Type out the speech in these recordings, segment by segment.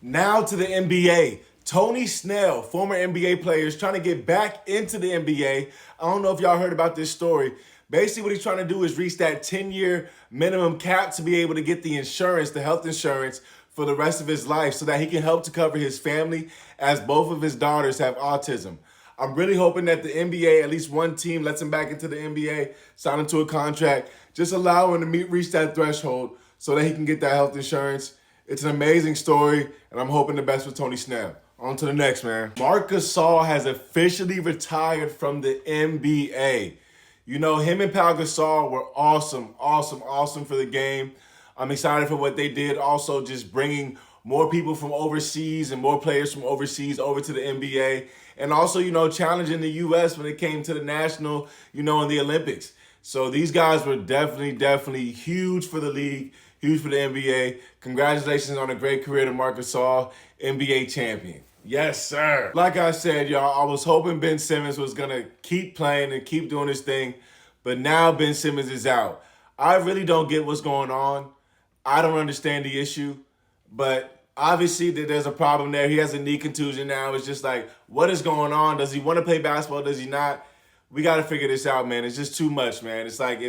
Now to the NBA. Tony Snell, former NBA player, is trying to get back into the NBA. I don't know if y'all heard about this story. Basically, what he's trying to do is reach that 10-year minimum cap to be able to get the insurance, the health insurance, for the rest of his life so that he can help to cover his family as both of his daughters have autism. I'm really hoping that the NBA, at least one team, lets him back into the NBA, sign him to a contract, just allow him to reach that threshold so that he can get that health insurance. It's an amazing story, and I'm hoping the best for Tony Snell. On to the next, man. Marc Gasol has officially retired from the NBA. You know, him and Pau Gasol were awesome for the game. I'm excited for what they did. Also, just bringing more people from overseas and more players from overseas over to the NBA. And also, you know, challenging the U.S. when it came to the national, you know, in the Olympics. So these guys were definitely huge for the league, huge for the NBA. Congratulations on a great career to Marc Gasol, NBA champion. Yes, sir. Like I said, y'all, I was hoping Ben Simmons was going to keep playing and keep doing his thing, but now Ben Simmons is out. I really don't get what's going on. I don't understand the issue, but obviously there's a problem there. He has a knee contusion now. It's just like, what is going on? Does he want to play basketball? Does he not? We got to figure this out, man. It's just too much, man. It's like,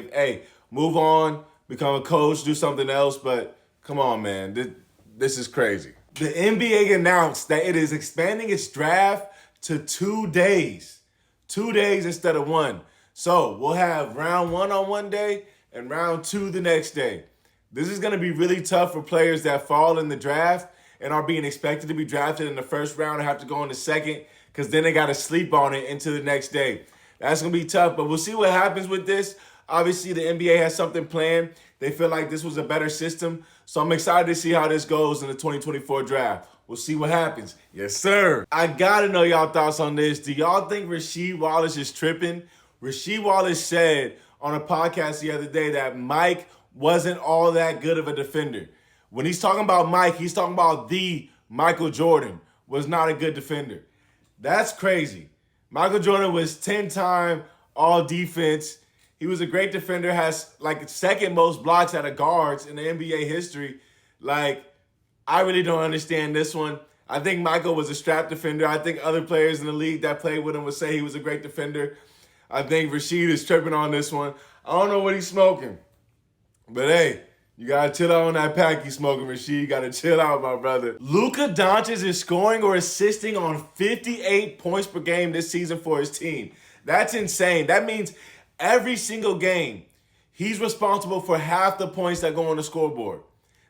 move on, become a coach, do something else, but come on, man. This is crazy. The NBA announced that it is expanding its draft to 2 days. 2 days instead of one. So we'll have round one on one day and round two the next day. This is going to be really tough for players that fall in the draft and are being expected to be drafted in the first round and have to go in the second because then they got to sleep on it into the next day. That's going to be tough, but we'll see what happens with this. Obviously, the NBA has something planned. They feel like this was a better system. So I'm excited to see how this goes in the 2024 draft. We'll see what happens. Yes, sir. I got to know y'all thoughts on this. Do y'all think Rasheed Wallace is tripping? Rasheed Wallace said on a podcast the other day that Mike wasn't all that good of a defender. When he's talking about Mike, he's talking about the Michael Jordan was not a good defender. That's crazy. Michael Jordan was 10-time all defense. He was a great defender, has like second most blocks out of guards in the NBA history. Like, I really don't understand this one. I think Michael was a strap defender. I think other players in the league that played with him would say he was a great defender. I think Rasheed is tripping on this one. I don't know what he's smoking. But hey, you got to chill out on that pack you smoking, Rasheed. You got to chill out, my brother. Luka Doncic is scoring or assisting on 58 points per game this season for his team. That's insane. That means every single game, he's responsible for half the points that go on the scoreboard.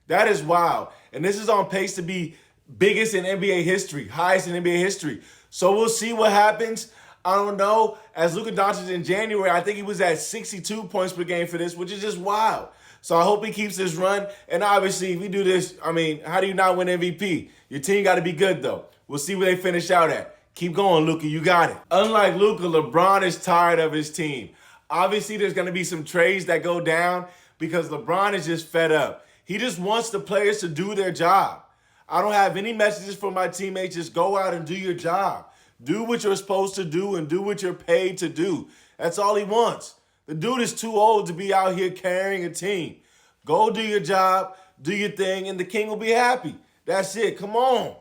That is wild. And this is on pace to be biggest in NBA history, highest in NBA history. So we'll see what happens. I don't know. As Luka Doncic in January, I think he was at 62 points per game for this, which is just wild. So I hope he keeps this run. And obviously, if we do this, I mean, how do you not win MVP? Your team got to be good, though. We'll see where they finish out at. Keep going, Luka. You got it. Unlike Luka, LeBron is tired of his team. Obviously, there's going to be some trades that go down because LeBron is just fed up. He just wants the players to do their job. I don't have any messages for my teammates. Just go out and do your job. Do what you're supposed to do and do what you're paid to do. That's all he wants. The dude is too old to be out here carrying a team. Go do your job, do your thing, and the king will be happy. That's it. Come on.